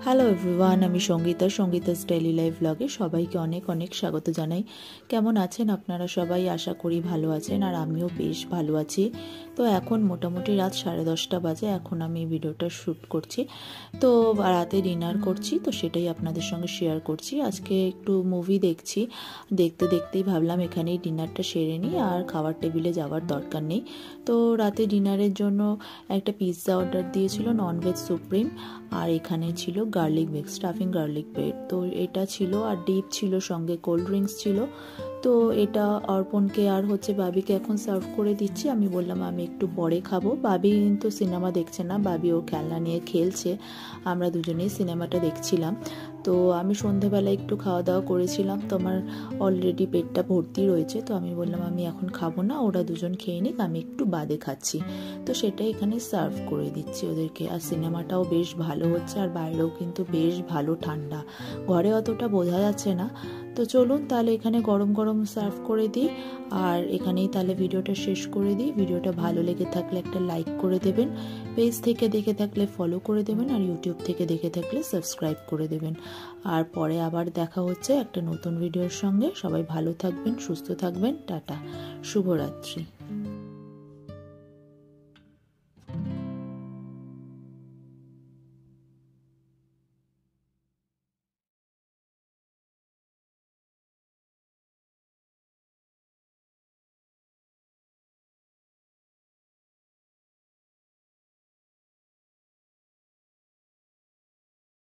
Hello everyone, আমি সঙ্গীতা's daily life ব্লগে সবাইকে অনেক অনেক স্বাগত জানাই। কেমন আছেন আপনারা সবাই? আশা করি ভালো আছেন, আর আমিও বেশ ভালো আছি। তো এখন মোটামুটি রাত 10:30 বাজে। এখন আমি ভিডিওটা শ্যুট করছি, তো রাতে ডিনার করছি, তো সেটাই আপনাদের সঙ্গে শেয়ার করছি। আজকে একটু মুভি দেখছি, দেখতে দেখতেই ভাবলাম এখানেই ডিনারটা সেরে নিই, আর খাওয়ার টেবিলে যাওয়ার দরকার নেই। তো রাতে ডিনারের জন্য একটা পিৎজা অর্ডার দিয়েছিল, ননভেজ সুপ্রিম, আর এখানে ছিল garlic bread, stuffing garlic bread. তো এটা ছিল, আর ডিপ ছিল, সঙ্গে কোল্ড ড্রিঙ্কস ছিল। তো এটা অর্পণকে আর বাবিকে এখন সার্ভ করে দিচ্ছি। আমি বললাম আমি একটু পরে খাবো। বাবি কিন্তু সিনেমা দেখছে না, বাবি ওর খেলনা নিয়ে খেলছে, আমরা দুজনেই সিনেমাটা দেখছিলাম। তো আমি সন্ধেবেলা একটু খাওয়া দাওয়া করেছিলাম, তো আমার অলরেডি পেটটা ভর্তি রয়েছে। তো আমি বললাম আমি এখন খাবো না, ওরা দুজন খেয়ে নিক, আমি একটু বাদে খাচ্ছি। তো সেটাই এখানে সার্ভ করে দিচ্ছি ওদেরকে। আর সিনেমাটাও বেশ ভালো হচ্ছে, আর বাইরেও কিন্তু বেশ ভালো ঠান্ডা, ঘরে অতটা বোঝা যাচ্ছে না। তো চলুন তাহলে এখানে গরম গরম সার্ভ করে দিই, আর এখানেই তাহলে ভিডিওটা শেষ করে দিই। ভিডিওটা ভালো লেগে থাকলে একটা লাইক করে দেবেন, পেজ থেকে দেখে থাকলে ফলো করে দেবেন, আর ইউটিউব থেকে দেখে থাকলে সাবস্ক্রাইব করে দেবেন। আর পরে আবার দেখা হচ্ছে একটা নতুন ভিডিওর সঙ্গে। সবাই ভালো থাকবেন, সুস্থ থাকবেন, টাটা, শুভরাত্রি।